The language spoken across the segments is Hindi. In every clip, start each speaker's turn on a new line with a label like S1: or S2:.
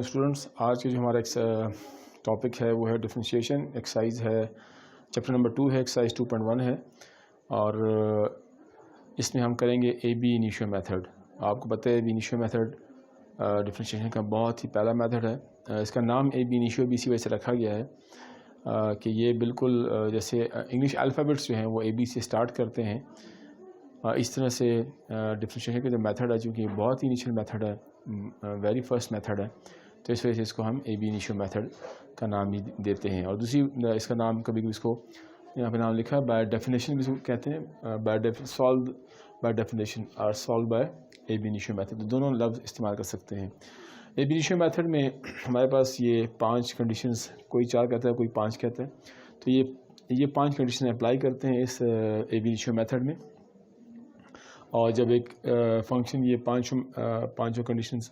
S1: स्टूडेंट्स, आज के जो हमारा टॉपिक है वो है डिफरेंशिएशन। एक्सरसाइज है, चैप्टर नंबर 2 है, एक्सरसाइज 2.1 है और इसमें हम करेंगे ए बी इनिशियो मेथड। आपको पता है A B initio method differentiation का बहुत ही पहला मेथड है। इसका नाम A B initio B C वजह से रखा गया है कि ये बिल्कुल जैसे इंग्लिश अल्फ़ाबेट्स जो हैं वो ए बी से स्टार्ट करते हैं। इस तरह से डिफरेंशिएशन का जो मेथड है, चूँकि बहुत ही इनिशियल मेथड है, वेरी फर्स्ट मेथड है, तो इस वजह से इसको हम ए बी इनिशियो मेथड का नाम ही देते हैं। और दूसरी इसका नाम कभी कभी इसको यहाँ पे नाम लिखा है बाय डेफिनेशन भी इसको कहते हैं, सॉल्व बाय डेफिनेशन और solve by A B initio method, तो दोनों लफ्ज़ इस्तेमाल कर सकते हैं। ए बी इनिशियो मेथड में हमारे पास ये 5 कंडीशंस, कोई 4 कहता है, कोई 5 कहता है, तो ये 5 कंडीशन अप्लाई करते हैं इस ए बी इनिशियो मेथड में। और जब एक फंक्शन ये पाँचों कंडीशंस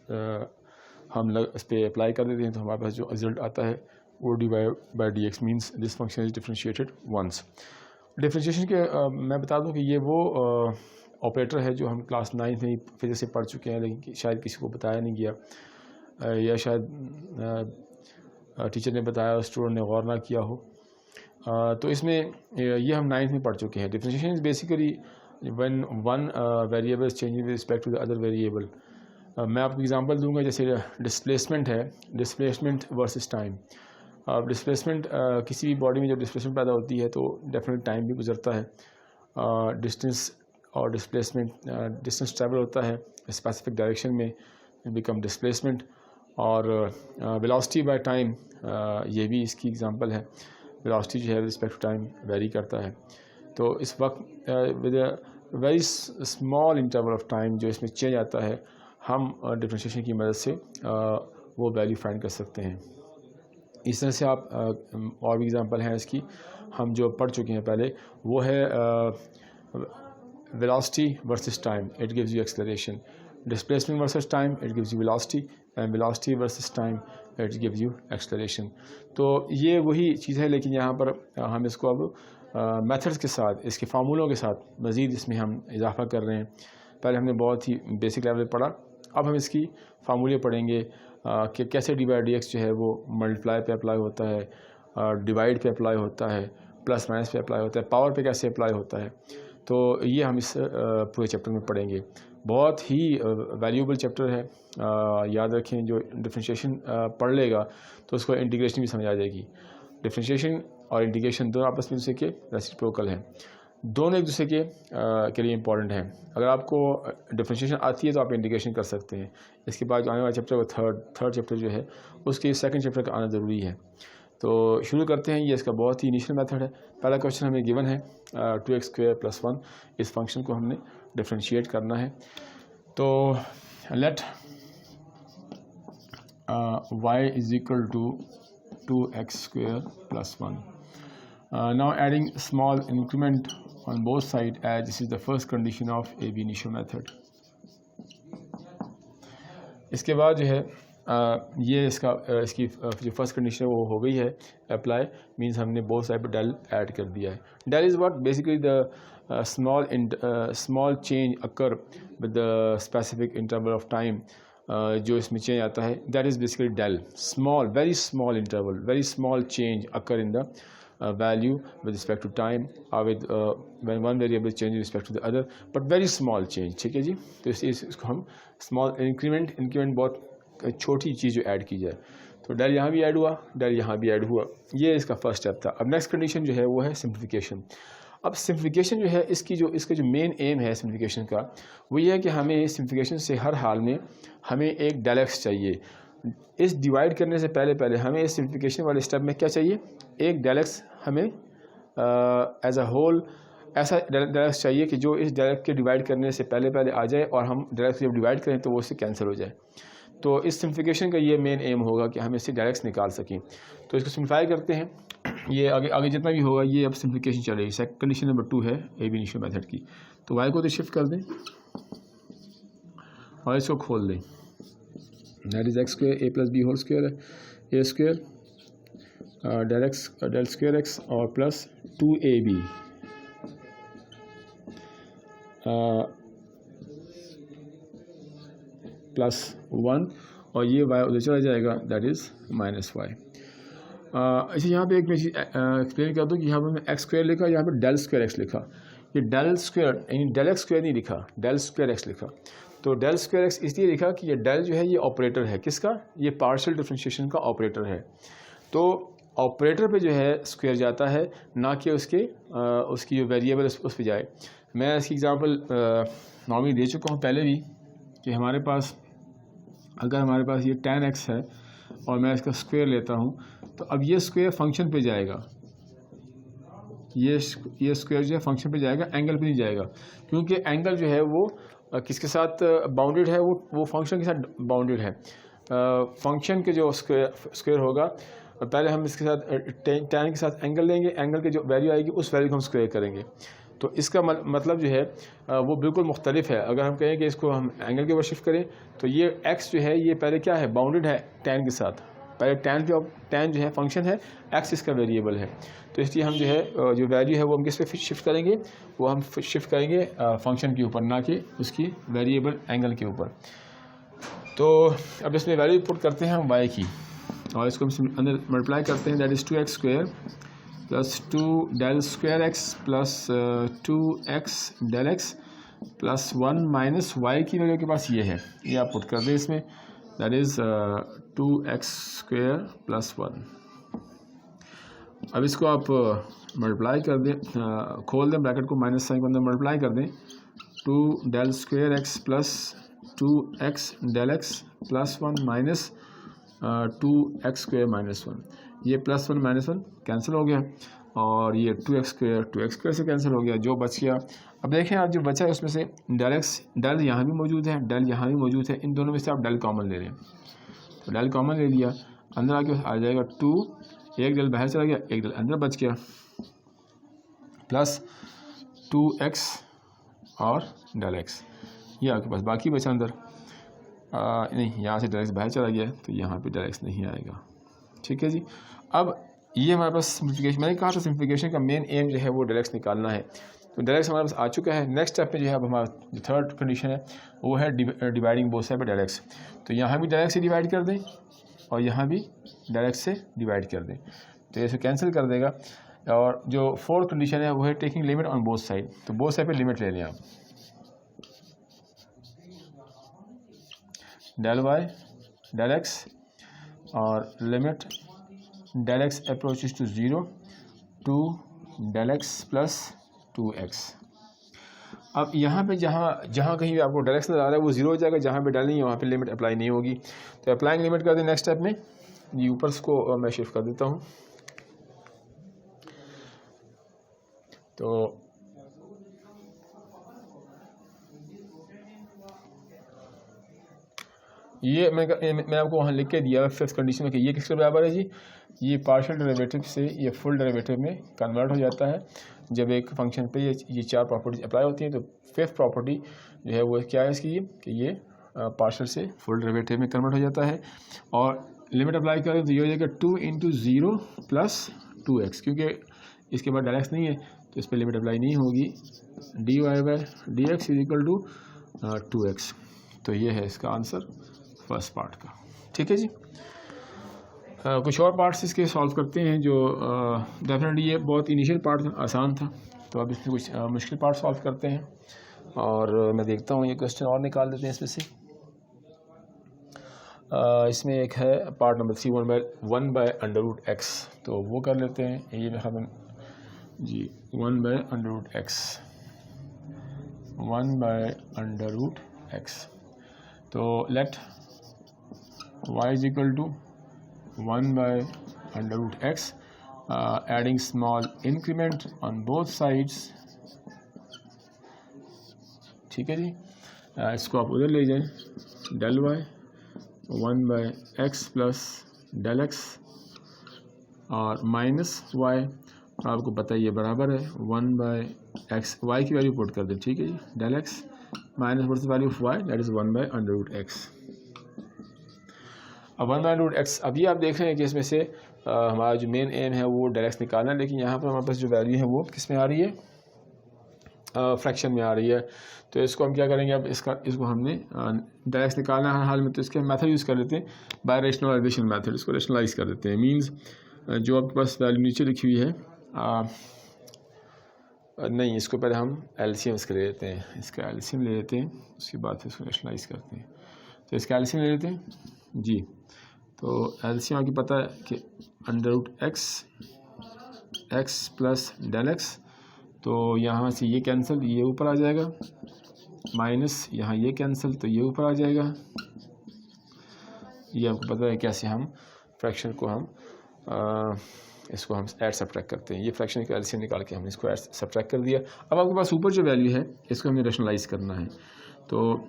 S1: हम इस पर अप्लाई कर देते हैं तो हमारे पास जो रिजल्ट आता है वो d y by d x means this function is differentiated once. Differentiation के मैं बता दूं कि ये वो ऑपरेटर है जो हम क्लास 9 में फिजिक्स से पढ़ चुके हैं, लेकिन शायद किसी को बताया नहीं गया या शायद टीचर ने बताया और स्टूडेंट ने गौर ना किया हो। तो इसमें ये हम 9th में पढ़ चुके हैं। Differentiation is basically when one variable is changing with respect to the other variable। मैं आपको एग्जांपल दूंगा, जैसे डिस्प्लेसमेंट है, डिस्प्लेसमेंट वर्सेस टाइम। अब डिस्प्लेसमेंट किसी भी बॉडी में जब डिस्प्लेसमेंट पैदा होती है तो डेफिनेट टाइम भी गुजरता है। डिस्टेंस और डिस्प्लेसमेंट, डिस्टेंस ट्रैवल होता है स्पेसिफिक डायरेक्शन में, बिकम डिस्प्लेसमेंट। और वेलोसिटी बाय टाइम ये भी इसकी एग्जांपल है। वेलोसिटी जो है रिस्पेक्ट टू टाइम वेरी करता है, तो इस वक्त with very small interval of time जो इसमें चेंज आता है, हम डिफरेंशिएशन की मदद से वो वैल्यू फाइंड कर सकते हैं। इस तरह से आप और भी एग्जांपल हैं इसकी, हम जो पढ़ चुके हैं पहले, वो है velocity versus time, it gives you acceleration. Displacement versus time, it gives you velocity, and velocity versus time, it gives you acceleration. तो ये वही चीज़ है, लेकिन यहाँ पर हम इसको अब मेथड्स के साथ, इसके फार्मूलों के साथ मज़ीद इसमें हम इजाफा कर रहे हैं। पहले हमने बहुत ही बेसिक लेवल पढ़ा, अब हम इसकी फार्मूले पढ़ेंगे कि कैसे डी बाई डी एक्स जो है वो मल्टीप्लाई पे अप्लाई होता है, डिवाइड पे अप्लाई होता है, प्लस माइनस पे अप्लाई होता है, पावर पे कैसे अप्लाई होता है। तो ये हम इस पूरे चैप्टर में पढ़ेंगे। बहुत ही वैल्यूएबल चैप्टर है। याद रखें, जो डिफरेंशिएशन पढ़ लेगा तो उसको इंटीग्रेशन भी समझ आ जाएगी। डिफरेंशिएशन और इंटीग्रेशन दोनों आपस में दूसरे के रेसिप्रोकल हैं, दोनों एक दूसरे के लिए इंपॉर्टेंट हैं। अगर आपको डिफरेंशिएशन आती है तो आप इंटीग्रेशन कर सकते हैं। इसके बाद जो आने वाला चैप्टर वो थर्ड चैप्टर जो है उसके सेकंड चैप्टर का आना ज़रूरी है। तो शुरू करते हैं। ये इसका बहुत ही इनिशियल मेथड है। पहला क्वेश्चन हमें गिवन है 2x² + 1, इस फंक्शन को हमने डिफरेंशिएट करना है। तो late y = 2x² + 1। Now adding small increment on both sides, as this is the first condition of a b initio method। इसके बाद जो है ये इसकी जो फर्स्ट कंडीशन है वो हो गई है अप्लाई, मींस हमने बोथ साइड पर डेल ऐड कर दिया है। Del is what basically the small change occur with the specific interval of time. जो इसमें चेंज आता है that is basically del, small, very small interval, very small change occur in the value with respect to time or with when one variable changes with respect to the other, but very small change। ठीक है जी, तो इसको हम स्मॉल इंक्रीमेंट बहुत छोटी चीज़ जो ऐड की जाए। तो डेल यहाँ भी ऐड हुआ, डेल यहाँ भी ऐड हुआ, ये इसका फर्स्ट स्टेप था। अब नेक्स्ट कंडीशन जो है वो है सिंप्लीफिकेशन। अब सिंप्लीफिकेशन जो है इसका जो मेन एम है सिंप्लीफिकेशन का, वो ये है कि हमें सिंप्लीफिकेशन से हर हाल में हमें एक डेल एक्स चाहिए। इस डिवाइड करने से पहले हमें इस सिंप्लीफिकेशन वाले स्टेप में क्या चाहिए, एक डेल एक्स हमें एज अ होल ऐसा डेल एक्स चाहिए कि जो इस डेल एक्स के डिवाइड करने से पहले आ जाए, और हम डेल एक्स जब डिवाइड करें तो वो इससे कैंसिल हो जाए। तो इस सिंप्लीफिकेशन का ये मेन एम होगा कि हम इससे डेल एक्स निकाल सकें। तो इसको सिंप्लीफाई करते हैं। ये आगे जितना भी होगा ये अब सिंप्लीफिकेशन चलेगी। सेकंड कंडीशन नंबर 2 है ए बी इनिशियो मेथड की। तो वाई को तो शिफ्ट कर दें और इसको खोल दें, that is x² a + b whole square है, a² del square x और प्लस 2ab +1 और ये y उधर चला जाएगा, दैट इज़ माइनस वाई। अच्छा यहाँ पे एक मैं चीज़ एक्सप्लेन कर दूँ कि यहाँ पर मैं एक्स स्क्वायर लिखा, यहाँ पर डेल स्क्वायर एक्स लिखा। ये डेल स्क्वायर यानी डेल एक्स स्क्वायर नहीं लिखा, डेल स्क्वायर एक्स लिखा। तो डेल स्क्वायर एक्स इसलिए लिखा कि ये डेल जो है ये ऑपरेटर है, किसका, ये पार्शियल डिफरेंशिएशन का ऑपरेटर है। तो ऑपरेटर पे जो है स्क्वायर जाता है, ना कि उसकी जो वेरिएबल उस पर जाए। मैं इसकी एग्जांपल नॉर्मली दे चुका हूँ पहले भी कि हमारे पास अगर हमारे पास ये tan x है और मैं इसका स्क्वायर लेता हूँ, तो अब ये स्क्वायर फंक्शन पे जाएगा, ये स्क्वायर जो है फंक्शन पे जाएगा, एंगल पे नहीं जाएगा, क्योंकि एंगल जो है वो किसके साथ बाउंडेड है, वो फंक्शन के साथ बाउंडेड है। फंक्शन के जो स्क्वायर होगा, पहले हम इसके साथ tan के साथ एंगल लेंगे, एंगल की जो वैल्यू आएगी उस वैल्यू को हम स्क्वायर करेंगे। तो इसका मतलब जो है वो बिल्कुल मुख्तलिफ है। अगर हम कहें कि इसको हम एंगल के ऊपर शिफ्ट करें, तो ये x जो है ये पहले क्या है, बाउंडेड है tan के साथ, पहले tan जो है फंक्शन है, x इसका वेरिएबल है। तो इसलिए हम जो है जो वैल्यू है वो हम किस पे शिफ्ट करेंगे, वो हम शिफ्ट करेंगे फंक्शन के ऊपर, ना कि उसकी वेरिएबल एंगल के ऊपर। तो अब इसमें वैल्यू पुट करते हैं हम y की, और इसको हम अंदर मल्टीप्लाई करते हैं, that is 2x square plus 2 del square x plus 2x del x plus 1 minus y की वैल्यू के पास ये है, ये आप पुट कर दें इसमें, that is 2x square plus 1। अब इसको आप मल्टीप्लाई कर दें, खोल दें ब्रैकेट को, माइनस साइन को अंदर मल्टीप्लाई कर दें, 2 del square x plus 2x del x plus 1 minus 2x square minus 1। ये प्लस 1 माइनस 1 कैंसिल हो गया, और ये 2x स्क्वायर से कैंसिल हो गया, जो बच गया। अब देखें आप, जो बचा है उसमें से डेल यहाँ भी मौजूद है, डेल यहाँ भी मौजूद है, इन दोनों में से आप डेल कॉमन ले लें। तो डेल कॉमन ले लिया, अंदर आके आ जाएगा 2, एक डेल बाहर चला गया, एक डेल अंदर बच गया, प्लस 2x और डेल एक्स, ये आपके पास बाकी बचा अंदर। नहीं, यहाँ से डेल एक्स बाहर चला गया, तो यहाँ पे डेल एक्स नहीं आएगा। ठीक है जी। अब ये हमारे पास सिंप्लीफिकेशन, मैंने कहा था सिंप्लीफिकेशन का मेन एम जो है वो डेल एक्स निकालना है। तो डेल एक्स हमारे पास आ चुका है। नेक्स्ट स्टेप पे जो है अब हमारा जो थर्ड कंडीशन है वो है dividing both side by del x. तो यहाँ भी डेल एक्स से डिवाइड कर दें और यहाँ भी डेल एक्स से डिवाइड कर दें, तो इसे कैंसिल कर देगा। और जो फोर्थ कंडीशन है वो है taking limit on both side. तो बोथ साइड पर लिमिट ले लें आप, डेल वाई डेल एक्स और limit del x approaches to 0 to del x plus 2x। अब यहाँ पे जहाँ कहीं भी आपको डेल एक्स नजर आ रहा है वो 0 हो जाएगा, जहाँ पे डेल नहीं है वहाँ पे लिमिट अप्लाई नहीं होगी। तो अप्लाइंग लिमिट कर दें नेक्स्ट स्टेप में, ये ऊपर को मैं शिफ्ट कर देता हूँ। तो ये मैं आपको वहाँ लिख के दिया फिफ्थ कंडीशन में कि ये किसके बराबर है जी, ये पार्शियल डेरिवेटिव से ये फुल डेरिवेटिव में कन्वर्ट हो जाता है जब एक फंक्शन पे ये चार प्रॉपर्टीज अप्लाई होती हैं। तो फिफ्थ प्रॉपर्टी जो है वो क्या है इसकी, कि ये पार्शियल से फुल डेरिवेटिव में कन्वर्ट हो जाता है। और लिमिट अप्लाई करें तो ये हो जाएगा 2 × 0 + 2x, क्योंकि इसके बाद डेल एक्स नहीं है तो इस पर लिमिट अप्लाई नहीं होगी। dy/dx = 2x। तो ये है इसका आंसर फर्स्ट पार्ट का। ठीक है जी। कुछ और पार्ट्स इसके सॉल्व करते हैं जो डेफिनेटली ये बहुत इनिशियल पार्ट आसान था, तो अब इसमें कुछ मुश्किल पार्ट सॉल्व करते हैं। और मैं देखता हूँ ये क्वेश्चन और निकाल देते हैं इसमें से। इसमें एक है पार्ट नंबर 3 1/√x, तो वो कर लेते हैं। ये हम जी 1/√x 1/√x। तो late y = 1/√x, adding small increment on both sides। ठीक है जी। इसको आप उधर ले जाएं, del y 1/x plus del x और माइनस y, आपको पता है ये बराबर है 1/x, y की वैल्यू पुट कर दें। ठीक है जी, del x minus what's the value of y, that is 1/√x। अब 1/√x, अभी आप देख रहे हैं कि इसमें से हमारा जो मेन एम है वो डेल एक्स निकालना है, लेकिन यहाँ पर हमारे पास जो वैल्यू है वो किस में आ रही है, फ्रैक्शन में आ रही है। तो इसको हम क्या करेंगे, अब इसको हमने डायरेक्ट निकालना है हाल में, तो इसके मेथड यूज़ कर लेते हैं बाय रेशनलाइजेशन मेथड। इसको रेशनलाइज कर देते हैं। मींस जो आपके पास वैल्यू नीचे लिखी हुई है, नहीं, इसको पहले हम एलसीएम इसका ले लेते हैं, इसका एलसीएम ले लेते हैं, उसके बाद फिर इसको रेशनलाइज करते हैं। तो इसका एलसीएम ले लेते हैं जी। तो एलसीएम आपको पता है कि x प्लस डेल एक्स, तो यहाँ से ये कैंसिल, ये ऊपर आ जाएगा, माइनस यहाँ ये कैंसिल, तो ये ऊपर आ जाएगा। ये आपको पता है कैसे हम फ्रैक्शन को हम इसको हम ऐड सब्ट्रैक्ट करते हैं। ये फ्रैक्शन का एलसीएम निकाल के हमने इसको ऐड सब्ट्रैक्ट कर दिया। अब आपके पास ऊपर जो वैल्यू है इसको हमें रेशनलाइज करना है। तो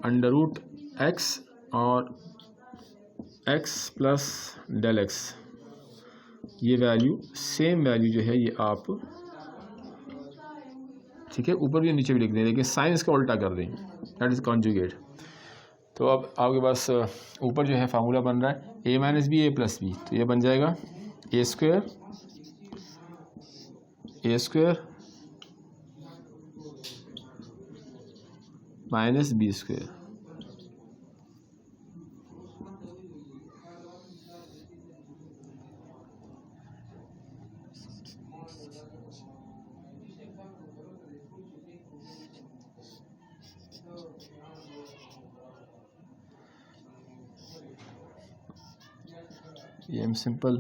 S1: √x और x प्लस डेल एक्स, ये वैल्यू सेम वैल्यू जो है ये आप, ठीक है, ऊपर भी नीचे भी लिख दें, लेकिन साइन इसका उल्टा कर दें, दैट इज़ कॉन्जुगेट। तो अब आपके पास ऊपर जो है फार्मूला बन रहा है a minus b a plus b, तो ये बन जाएगा a square minus b square. ये हम सिंपल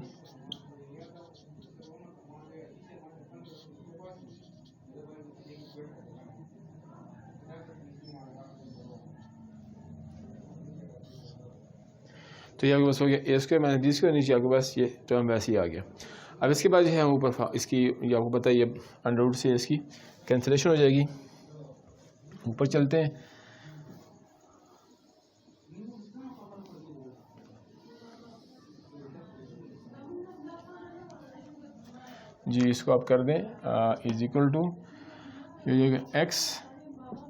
S1: तो ये आपके पास हो गया a square minus b square, नीचे आपके पास ये टर्म वैसे ही आ गया। अब इसके बाद जो है हम ऊपर इसकी, ये आपको पता है ये अंडर से इसकी कैंसिलेशन हो जाएगी। ऊपर चलते हैं, जी इसको आप कर दें इज इक्वल टू ये हो जाएगा x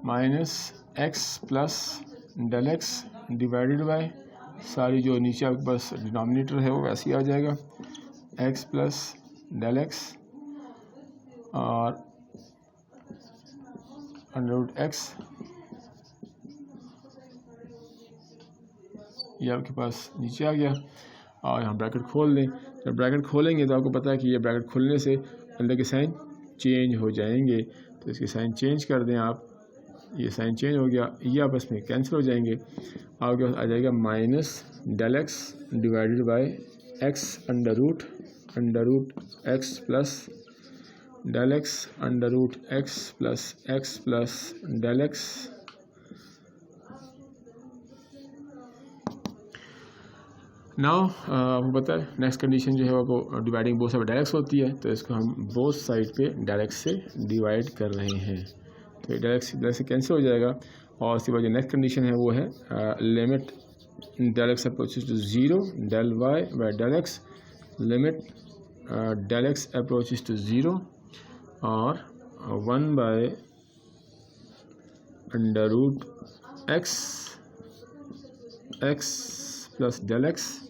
S1: minus x plus del x divided by, सारी जो नीचे आपके पास डिनोमिनेटर है वो वैसे ही आ जाएगा, x प्लस डेल एक्स और √x, ये आपके पास नीचे आ गया। और यहाँ ब्रैकेट खोल दें। जब ब्रैकेट खोलेंगे तो आपको पता है कि ये ब्रैकेट खोलने से अंदर के साइन चेंज हो जाएंगे, तो इसके साइन चेंज कर दें आप, ये साइन चेंज हो गया, ये आपस में कैंसिल हो जाएंगे। आपके पास आ जाएगा minus del x divided by x under root x plus del x √x plus x plus del x. Now आपको पता है नेक्स्ट कंडीशन जो है वो डिवाइडिंग बोथ साइड डायरेक्ट होती है, तो इसको हम बोथ साइड पे डायरेक्ट से डिवाइड कर रहे हैं, तो डायरेक्ट से कैंसिल हो जाएगा। और उसके बाद जो नेक्स्ट कंडीशन है वो है limit del x approaches to 0 del y by del x, limit del x approaches to 0 और 1 by √x plus del x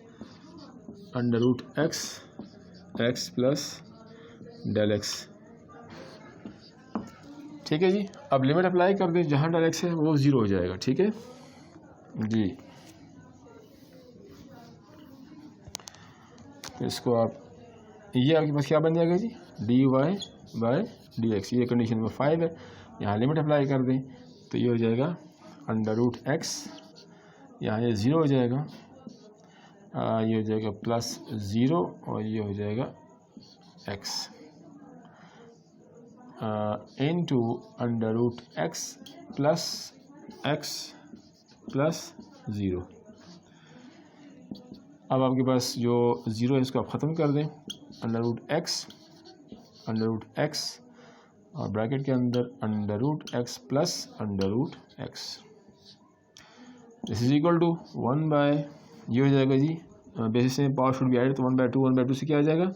S1: √x plus del x. ठीक है जी। अब लिमिट अप्लाई कर दें, जहाँ डेल एक्स है वो 0 हो जाएगा, ठीक है जी। तो इसको आप, ये आपके पास क्या बन जाएगा जी, dy/dx, ये कंडीशन नंबर 5 है। यहाँ लिमिट अप्लाई कर दें तो ये हो जाएगा √x, यहाँ ये 0 हो जाएगा, ये हो जाएगा प्लस 0 और ये हो जाएगा x into √x plus x plus 0। अब आपके पास जो 0 है इसको आप ख़त्म कर दें, √x और ब्रैकेट के अंदर √x plus √x, this is equal to 1 by, ये हो जाएगा जी, बेसिस में पावर शुड बी एडेड तो 1/2 से क्या आ जाएगा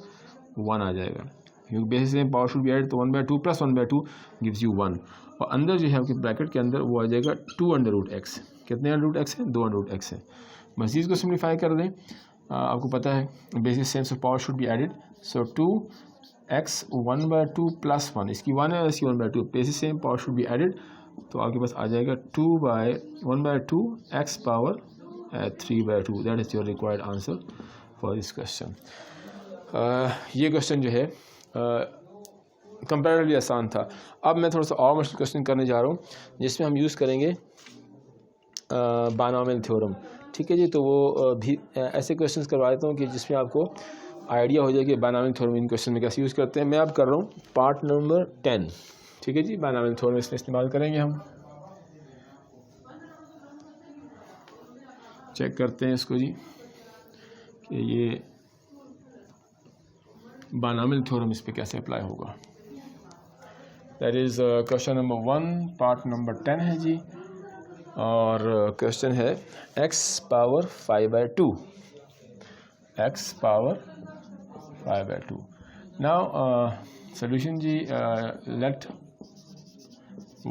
S1: 1 आ जाएगा, क्योंकि बेसिस में पावर शुड बी एडेड तो 1/2 प्लस 1/2 गिव्स यू 1। और अंदर जो है आपके ब्रैकेट के अंदर वो आ जाएगा 2 √x, कितने √x है 2 √x है। मज़ीद को सिम्प्लीफाई कर दें, आपको पता है basis same, so power should be added, so 2 x 1/2 plus 1, इसकी 1 है, इसकी 1/2, places same, power should be added, तो आपके पास आ जाएगा 1/2 x power 3/2। That is your required answer for this question. ये क्वेश्चन जो है कंपैरेटिवली आसान था। अब मैं थोड़ा सा और मुश्किल क्वेश्चन करने जा रहा हूँ जिसमें हम यूज़ करेंगे बायनॉमियल थ्योरम। ठीक है जी, तो वो भी ऐसे क्वेश्चंस करवा देता हूँ कि जिसमें आपको आइडिया हो जाए कि बायनॉमियल थ्योरम इन क्वेश्चन में कैसे यूज़ करते हैं। मैं अब कर रहा हूँ पार्ट नंबर 10। ठीक है जी, बायनॉमियल थ्योरम इसमें इस्तेमाल करेंगे हम। चेक करते हैं इसको जी कि ये बायनॉमियल थ्योरम इस पर कैसे अप्लाई होगा। That is question number 1 part number 10 है जी, और क्वेश्चन है x power 5/2, x power 5/2। Now solution जी, let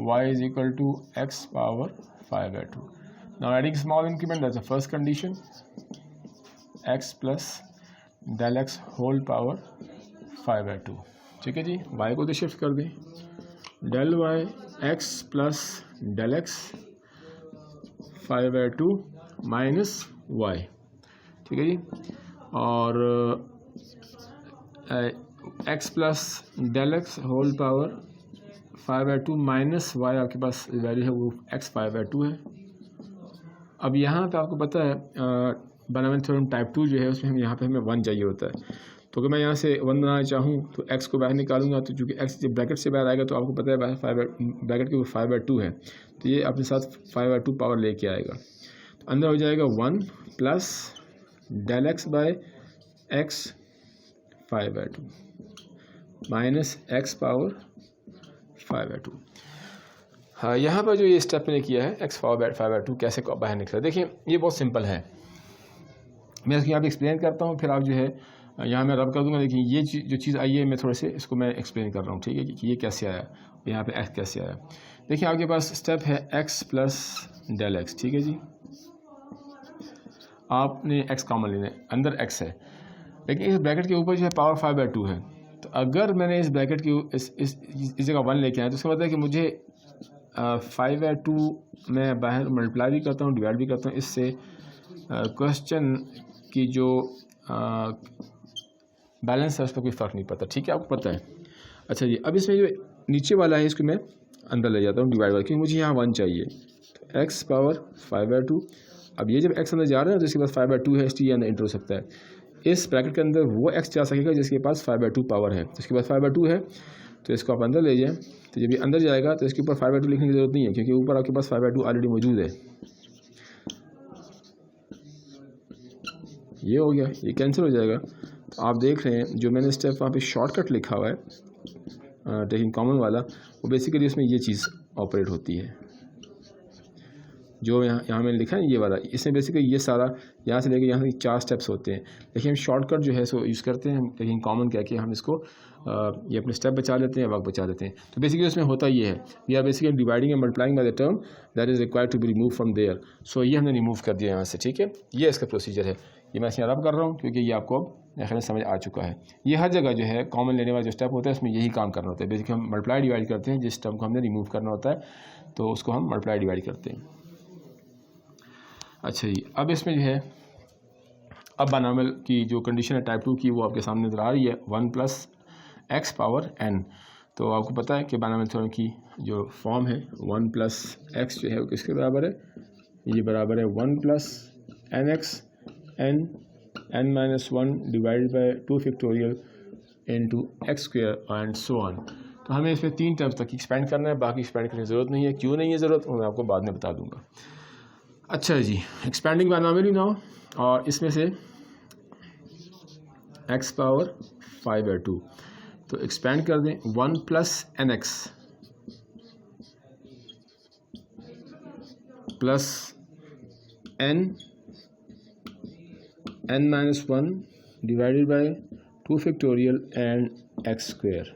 S1: y is equal to x power 5/2. Now adding small increment, that's the first condition, x plus del x whole power 5/2। ठीक है जी, y को तो शिफ्ट कर दें, del y x plus del x 5/2 minus y। ठीक है जी, और x plus del x whole power 5/2 minus y, आपके पास वैल्यू है वो x 5/2 है। अब यहाँ पे आपको पता है बायनॉमियल थ्योरम टाइप 2 जो है उसमें हम यहाँ पे हमें 1 चाहिए होता है, तो अगर मैं यहाँ से 1 बनाना चाहूँ तो x को बाहर निकालूंगा, तो चूँकि x जब ब्रैकेट से बाहर आएगा तो आपको पता है ब्रैकेट के 5/2 है, तो ये अपने साथ 5/2 पावर लेके आएगा, तो अंदर हो जाएगा 1 plus del x by x 5/2 minus x power 5/2। हाँ, यहाँ पर जो ये स्टेप मैंने किया है x पावर 5/2 कैसे बाहर निकला, देखिए ये बहुत सिंपल है। मैं इसको यहाँ पे एक्सप्लेन करता हूँ, फिर आप जो है यहाँ मैं रब कर दूँगा। देखिए ये जो चीज़ आई है, मैं थोड़े से इसको मैं एक्सप्लेन कर रहा हूँ, ठीक है, कि ये कैसे आया, यहाँ पे x कैसे आया। देखिए आपके पास स्टेप है x प्लस डेल एक्स। ठीक है जी, आपने x कॉमन लेना है, अंदर x है, लेकिन इस ब्रैकेट के ऊपर जो है पावर 5/2 है, तो अगर मैंने इस ब्रैकेट की इस जगह 1 लेके आया तो इसका मतलब है कि मुझे 5/2 मैं बाहर मल्टीप्लाई भी करता हूँ, डिवाइड भी करता हूँ, इससे क्वेश्चन की जो बैलेंस है उस पर कोई फ़र्क नहीं पड़ता। ठीक है, आपको पता है। अच्छा जी, अब इसमें जो नीचे वाला है इसको मैं अंदर ले जाता हूँ डिवाइड वाला, क्योंकि मुझे यहाँ 1 चाहिए, तो x पावर 5/2। अब ये जब x अंदर जा रहा है तो इसके पास 5/2 है, इसलिए अंदर इंटर हो सकता है। इस ब्रैकेट के अंदर वो x जा सकेगा जिसके पास 5/2 पावर है, तो इसके पास 5/2 है, तो इसको आप अंदर ले जाएं, तो जब ये अंदर जाएगा तो इसके ऊपर 5/2 लिखने की ज़रूरत नहीं है, क्योंकि ऊपर आपके पास 5/2 ऑलरेडी मौजूद है। ये हो गया, ये कैंसिल हो जाएगा। तो आप देख रहे हैं जो मैंने स्टेप वहाँ पे शॉर्टकट लिखा हुआ है टेकिंग कॉमन वाला, वो बेसिकली उसमें ये चीज़ ऑपरेट होती है जो यहाँ मैंने लिखा है ये वाला। इसमें बेसिकली ये सारा यहाँ से लेकर यहाँ तक 4 स्टेप्स होते हैं, लेकिन हम शॉर्टकट जो है सो यूज़ करते हैं, टेकिंग कॉमन कह के हम इसको ये अपने स्टेप बचा लेते हैं, वक्त बचा लेते हैं। तो बेसिकली उसमें होता ये है, we are basically dividing and multiplying by the term that is required to be remove from there. So ये हमने रिमूव कर दिया यहाँ से। ठीक है, ये इसका प्रोसीजर है, ये मैं इसमें रब कर रहा हूँ क्योंकि ये आपको ख्याल समझ आ चुका है। ये हर जगह जो है कॉमन लेने वाला जो स्टेप होता है उसमें यही काम करना होता है। बेसिकली हम मल्टीप्लाई डिवाइड करते हैं, जिस टर्म को हमने रिमूव करना होता है तो उसको हम मल्टीप्लाई डिवाइड करते हैं। अच्छा जी, अब इसमें जो है अब बायनॉमियल की जो कंडीशन है टाइप 2 की वो आपके सामने नजर आ रही है, 1 प्लस एक्स पावर n। तो आपको पता है कि बायनॉमियल थ्योरम की जो फॉर्म है 1 प्लस एक्स जो है वो किसके बराबर है, ये बराबर है 1 plus n x n minus 1 divided by 2 factorial into x square and so on. तो हमें इसमें 3 टर्म्स तक एक्सपेंड करना है, बाकी एक्सपेंड करने की ज़रूरत नहीं है। क्यों नहीं है ज़रूरत वो मैं आपको बाद में बता दूंगा। अच्छा जी, एक्सपेंडिंग बायनॉमियल नाउ, और इसमें से x पावर 5/2 तो एक्सपेंड कर दें 1 plus n x plus n minus 1 divided by 2 factorial and x square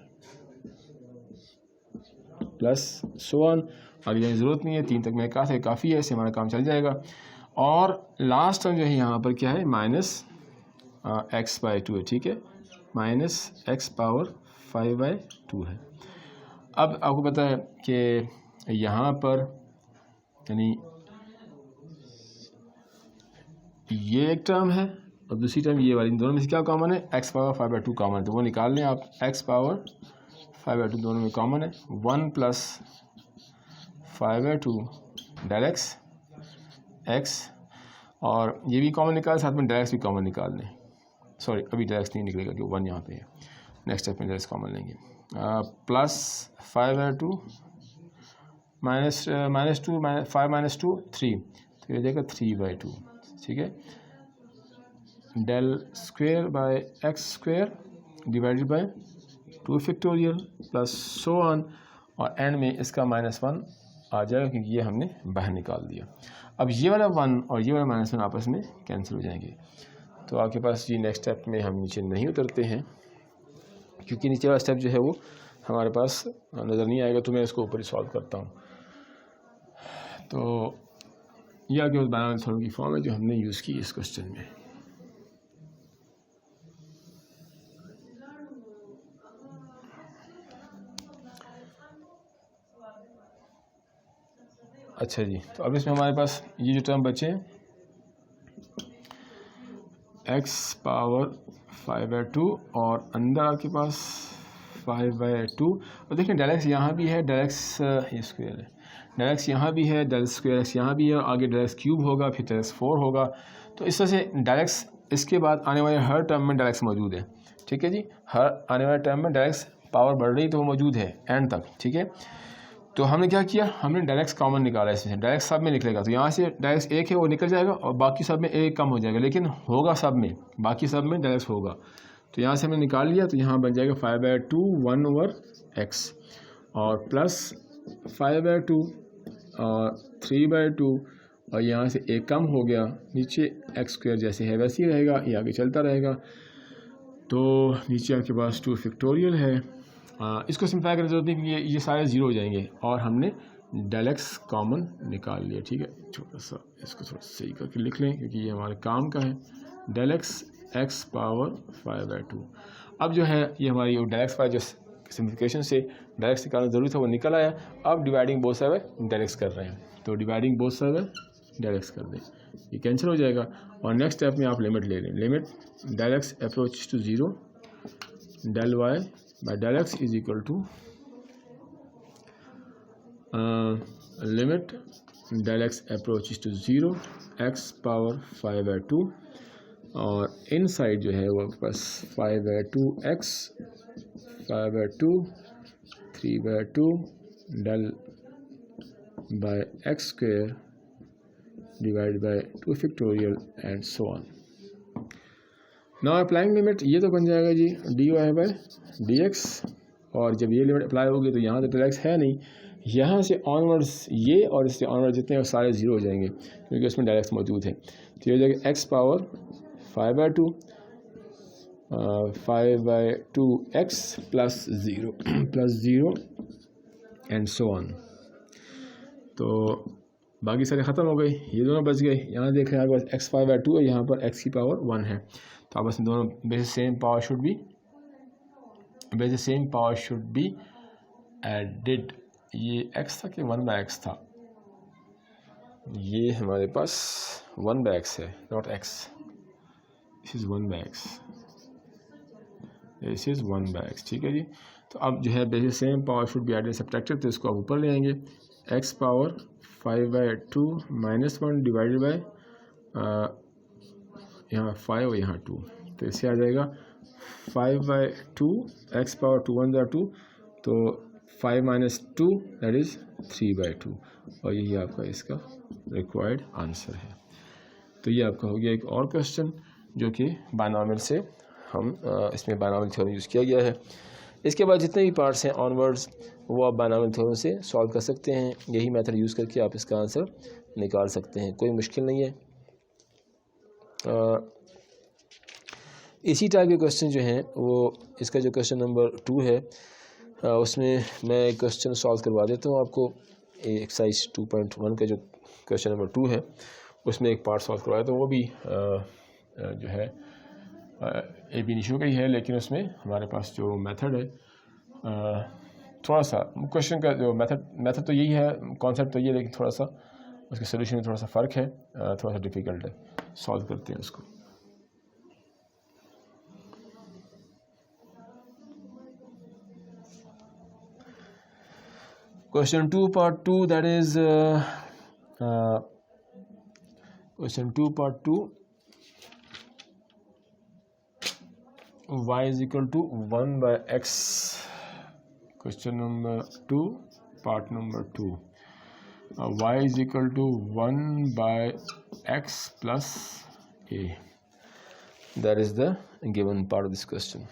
S1: plus so on. आगे जाने की ज़रूरत नहीं है, 3 तक मैं कहा था काफ़ी है, इससे हमारा काम चल जाएगा। और लास्ट टर्म जो है यहाँ पर क्या है, माइनस x/2 है। ठीक है, माइनस x पावर 5/2 है। अब आपको पता है कि यहाँ पर यानी ये एक टर्म है और दूसरी टर्म ये वाली, इन दोनों में से क्या कॉमन है, x पावर 5/2 कॉमन है, तो वो निकाल लें आप। x पावर 5/2 दोनों में कॉमन है, 1 + 5/2 डेल x, और ये भी कॉमन निकाल, साथ में डेल x भी कॉमन निकाल लें। सॉरी, अभी डेल x नहीं निकलेगा क्योंकि 1 यहाँ पे है, नेक्स्ट स्टेप में डेल x कॉमन लेंगे। प्लस 5/2 -2 5 - 2 3, तो ये देगा 3/2, ठीक है। Del square by x square divided by 2 factorial plus so on, और एंड में इसका -1 आ जाएगा क्योंकि ये हमने बाहर निकाल दिया। अब ये वाला 1 और ये वाला -1 आपस में कैंसिल हो जाएंगे। तो आपके पास ये नेक्स्ट स्टेप में हम नीचे नहीं उतरते हैं क्योंकि नीचे वाला स्टेप जो है वो हमारे पास नज़र नहीं आएगा, तो मैं इसको ऊपर ही सॉल्व करता हूँ। तो ये आगे बायनॉमियल थ्योरम की फॉर्म है जो हमने यूज़ की इस क्वेश्चन में। अच्छा जी, तो अब इसमें हमारे पास ये जो टर्म बचे x पावर 5/2 और अंदर आपके पास 5/2, और देखिए डेल x यहाँ भी है, डेल x ये स्क्वायर है, डेल x यहाँ भी है, डेल स्क्वायर x यहाँ भी है, आगे डेल x क्यूब होगा, फिर डेल x 4 होगा। तो इस तरह से डेल x इसके बाद आने वाले हर टर्म में डेल x मौजूद है, ठीक है जी। हर आने वाले टर्म में डेल x पावर बढ़ रही तो वो मौजूद है एंड तक, ठीक है। तो हमने क्या किया, हमने डेल x कॉमन निकाला, इसमें डेल x सब में निकलेगा, तो यहाँ से डेल x एक है वो निकल जाएगा और बाकी सब में एक कम हो जाएगा, लेकिन होगा सब में, बाकी सब में डेल x होगा। तो यहाँ से हमने निकाल लिया, तो यहाँ बन जाएगा 5/2 1/x और प्लस 5/2 और 3/2, और यहाँ से एक कम हो गया, नीचे एक्स स्क्वायर जैसे है वैसे ही रहेगा, ये आगे चलता रहेगा। तो नीचे आपके पास 2 फैक्टोरियल है, इसको सिंप्लीफाई करने की जरूरत नहीं क्योंकि ये सारे ज़ीरो हो जाएंगे, और हमने डेल एक्स कॉमन निकाल लिया, ठीक है। छोटा सा इसको थोड़ा सही करके लिख लें क्योंकि ये हमारे काम का है। डेल एक्स x पावर 5/2, अब जो है ये हमारी डेल एक्स पावर जो सिम्प्लिफिकेशन से डेल एक्स निकालना ज़रूरी था वो निकल आया। अब dividing both side by del x कर रहे हैं, तो dividing both side by del x कर दें, ये कैंसिल हो जाएगा। और नेक्स्ट स्टेप में आप लिमिट ले लें, limit del x approach to 0 del y by del x is equal to limit del x approaches to 0 x power 5/2, और इनसाइड जो है वो बस 5/2 x 5/2 3/2 del by x square divided by 2 factorial and so on। Now applying limit, ये तो बन जाएगा जी dy/dx, और जब ये लिमिट अप्लाई होगी तो यहाँ तो डेल एक्स है नहीं, यहाँ से ऑनवर्ड्स ये और इससे ऑनवर्ड जितने हैं सारे ज़ीरो हो जाएंगे क्योंकि उसमें डेल एक्स मौजूद है। तो ये हो जाएगा x power 5/2 5/2x plus 0 and so on. तो बाकी सारे ख़त्म हो गए, ये दोनों बच गए। यहाँ देख रहे हैं आपके पास x 5/2 है, यहाँ पर x की पावर 1 है, तो आपस में दोनों base same power should be added. ये x था कि 1/x था, ये हमारे पास 1/x है, not x, this is 1/x, this is 1/x, ठीक है जी। तो अब जो है base same power should be added subtracted, तो इसको आप ऊपर ले आएंगे, x पावर 5/2 -1 डिवाइडेड बाय यहाँ 5 और यहाँ 2, तो इससे आ जाएगा 5/2 x पावर 2 1 2, तो 5 - 2 दैट इज़ 3/2, और यही आपका इसका रिक्वायर्ड आंसर है। तो ये आपका हो गया एक और क्वेश्चन जो कि बायनॉमियल से हम इसमें बायनॉमियल थ्योरम यूज़ किया गया है। इसके बाद जितने भी पार्ट्स हैं ऑनवर्ड्स वो आप बायनॉमियल थ्योरम से सॉल्व कर सकते हैं, यही मेथड यूज़ करके आप इसका आंसर निकाल सकते हैं, कोई मुश्किल नहीं है। इसी टाइप के क्वेश्चन जो हैं वो इसका जो क्वेश्चन नंबर 2 है उसमें मैं एक क्वेश्चन सॉल्व करवा देता हूँ आपको। एक्सरसाइज 2.1 का जो क्वेश्चन नंबर 2 है उसमें एक पार्ट सॉल्व करवाया, तो वो भी जो है AB इनिशियो का ही है, लेकिन उसमें हमारे पास जो मेथड है थोड़ा सा क्वेश्चन का जो मेथड तो यही है, कॉन्सेप्ट तो ये है, लेकिन थोड़ा सा उसके सोल्यूशन में थोड़ा सा फ़र्क है, थोड़ा सा डिफ़िकल्ट है। सॉल्व करते हैं उसको। Question 2 part 2, that is question 2 part 2, y is equal to 1 by x. Question number 2, part number 2. Y is equal to 1 by x plus a. That is the given part of this question.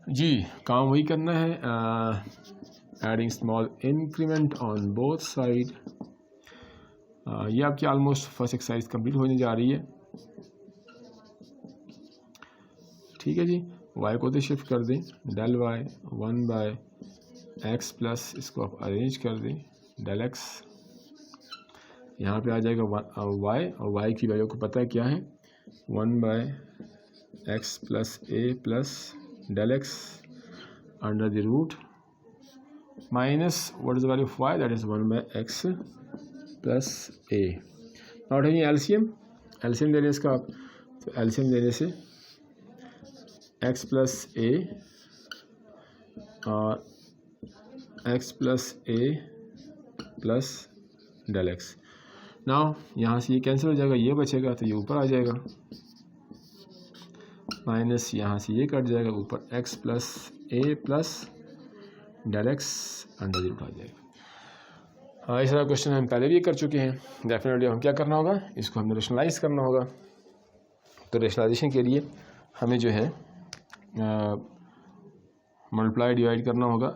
S1: जी काम वही करना है, adding small increment on both side. ये आपकी ऑलमोस्ट फर्स्ट एक्सरसाइज कंप्लीट होने जा रही है। ठीक है जी, y को तो शिफ्ट कर दें, del y 1 by x plus, इसको आप अरेंज कर दें, डेल एक्स यहाँ पे आ जाएगा y, और y की वैल्यू को पता है क्या है, 1 by x plus a plus del x under the root minus what is the value of y, that is 1 by x plus a. Not है एलसीएम ले लें इसका आप, तो एलसीएम लेने से x प्लस ए और x plus a plus del x. Now यहाँ से ये कैंसिल हो जाएगा, ये बचेगा तो ये ऊपर आ जाएगा, माइनस यहाँ से ये कट जाएगा, ऊपर x plus a plus del x under root आ जाएगा। हाँ, इस तरह क्वेश्चन हम पहले भी कर चुके हैं। डेफिनेटली हम क्या करना होगा, इसको हमें रेशनलाइज करना होगा। तो रेशनलाइजेशन के लिए हमें जो है मल्टीप्लाई डिवाइड करना होगा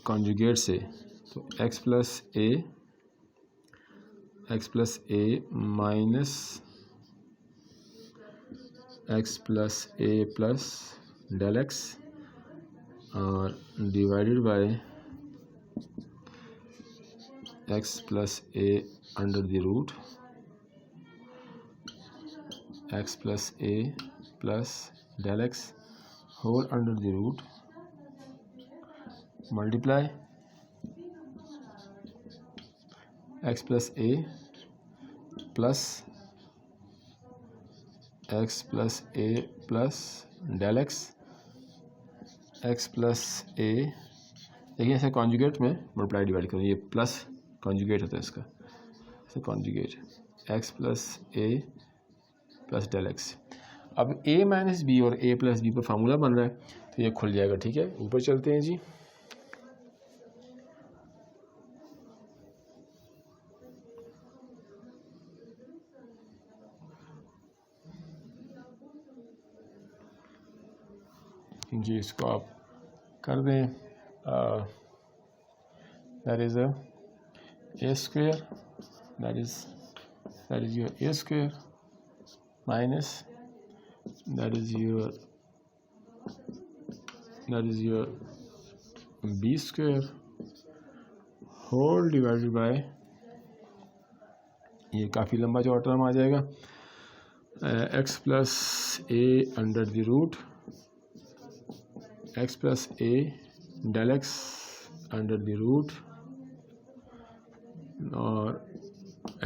S1: कॉन्जुगेट से, तो x plus a minus x plus a plus del x और divided by x plus a under the root x plus a plus del x whole under the root multiply x plus a plus x plus a plus del x plus a, देखिए ऐसे कॉन्जुगेट में मल्टीप्लाई डिवाइड करें, ये प्लस कॉन्जुगेट होता है इसका, ऐसे conjugate x plus a plus del x. अब a माइनस बी और a प्लस बी पर फार्मूला बन रहा है, तो ये खुल जाएगा। ठीक है, ऊपर चलते हैं जी। जी इसको आप कर दें, that is a square, that is your a square minus that is your b square whole divided by, ये काफ़ी लंबा चौड़ा टर्म आ जाएगा, x plus a under the root x plus a del x under the root और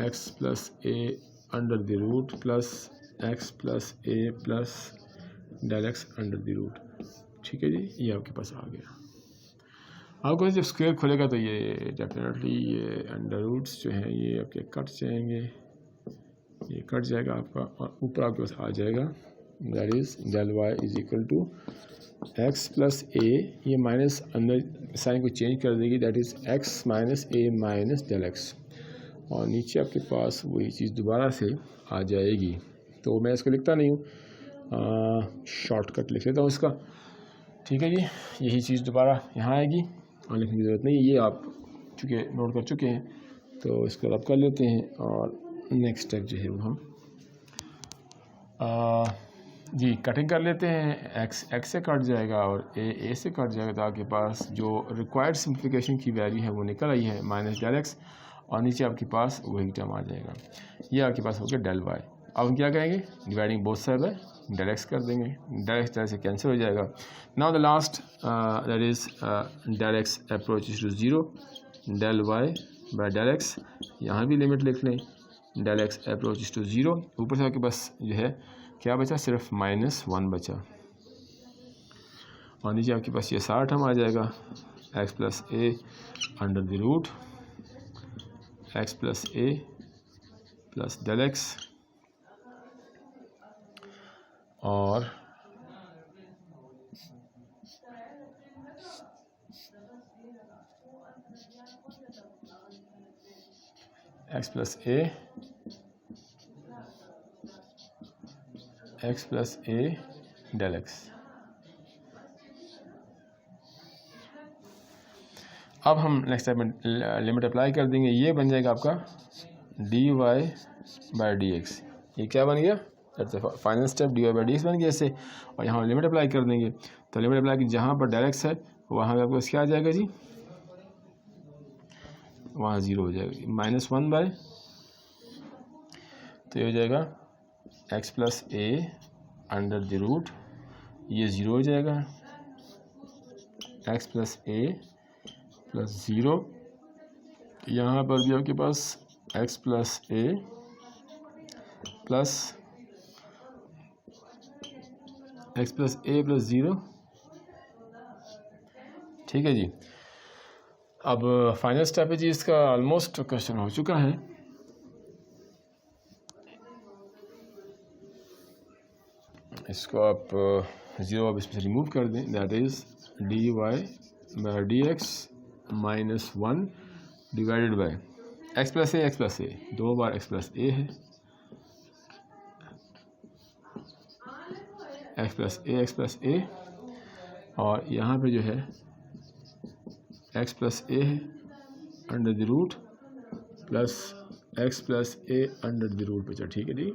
S1: x plus a under the root plus x plus a plus del x under the root. ठीक है जी, ये आपके पास आ गया। आपको जब स्क्वायर खुलेगा तो ये डेफिनेटली ये अंडर रूट्स जो हैं ये आपके कट जाएंगे, ये कट जाएगा आपका, और ऊपर आपके पास आ जाएगा that is del y is equal to x plus a, ये माइनस अंदर साइन को चेंज कर देगी, that is x minus a minus del x, और नीचे आपके पास वही चीज़ दोबारा से आ जाएगी। तो मैं इसको लिखता नहीं हूँ, शॉर्टकट लिख लेता हूँ इसका। ठीक है जी, यही चीज़ दोबारा यहाँ आएगी और लिखने की ज़रूरत नहीं है, ये आप चूँकि नोट कर चुके हैं तो इसको रब कर लेते हैं। और नेक्स्ट स्टेप जो है वो हम जी कटिंग कर लेते हैं, x से कट जाएगा और a से कट जाएगा, तो आपके पास जो रिक्वायर्ड सिंप्लीफिकेशन की वैल्यू है वो निकल आई है, माइनस डेल एक्स, और नीचे आपके पास वही टर्म आ जाएगा, ये आपके पास हो गया डेल वाई। अब हम क्या करेंगे, dividing both side by del x कर देंगे, डेल एक्स से कैंसिल हो जाएगा। Now the last that is del x approaches to 0, del y by del x, यहाँ भी लिमिट लिख लें, डेल एक्स अप्रोचेस टू 0, ऊपर से आपके पास जो है क्या बचा, सिर्फ -1 बचा, और नीचे आपके पास ये 60 टर्म आ जाएगा, x plus a under the root x plus a plus del x और x plus a del x. अब हम नेक्स्ट स्टेप में लिमिट अप्लाई कर देंगे, ये बन जाएगा आपका d y by d x. ये क्या बन गया, final step d y by d x बन गया इससे, और यहाँ लिमिट अप्लाई कर देंगे। तो लिमिट अप्लाई की जहाँ पर डेल एक्स है वहाँ पे आपको क्या आ जाएगा जी, वहाँ 0 हो जाएगा, -1 बाय, तो ये हो जाएगा x plus a under the root, ये 0 हो जाएगा, एक्स प्लस ए प्लस 0, यहाँ पर भी आपके पास एक्स प्लस ए प्लस 0, ठीक है जी। अब फाइनल स्टेप है जी इसका, ऑलमोस्ट क्वेश्चन हो चुका है। इसको आप 0 आप इसमें से रिमूव कर दें, that is d y by d x -1 divided by x plus a, 2 बार एक्स प्लस ए है, एक्स प्लस ए और यहाँ पे जो है एक्स प्लस ए है under the root plus x plus a under the root बचा, ठीक है जी।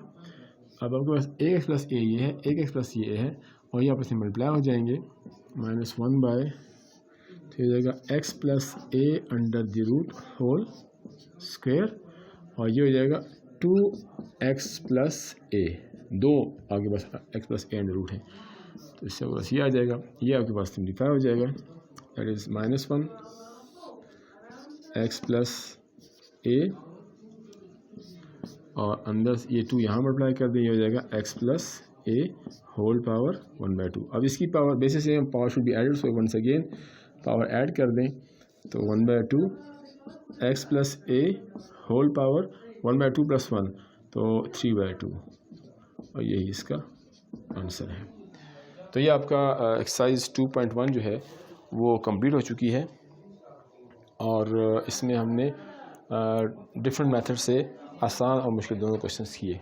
S1: अब आपके पास एक एक्स प्लस ए ये है, एक एक्स प्लस ये है, और ये आपस में मल्टीप्लाई हो जाएंगे, -1 बाय, तो ये हो जाएगा x plus a under the root whole square, और ये हो जाएगा 2x प्लस ए, 2 आपके पास x plus a under root है, तो इससे बस ये आ जाएगा, ये आपके पास सिम्प्लीफाई हो जाएगा, दैट इज़ -1 एक्स प्लस ए, और अंदर ये 2 यहाँ मल्टीप्लाई कर दें, ये हो जाएगा x plus a whole power 1/2। अब इसकी पावर बेसिस से power should be added, so once again power add कर दें, तो 1/2 x plus a whole power 1/2 plus 1, तो 3/2, और यही इसका आंसर है। तो ये आपका एक्सरसाइज 2.1 जो है वो कंप्लीट हो चुकी है, और इसमें हमने डिफरेंट मेथड से आसान और मुश्किल दोनों क्वेश्चंस किए।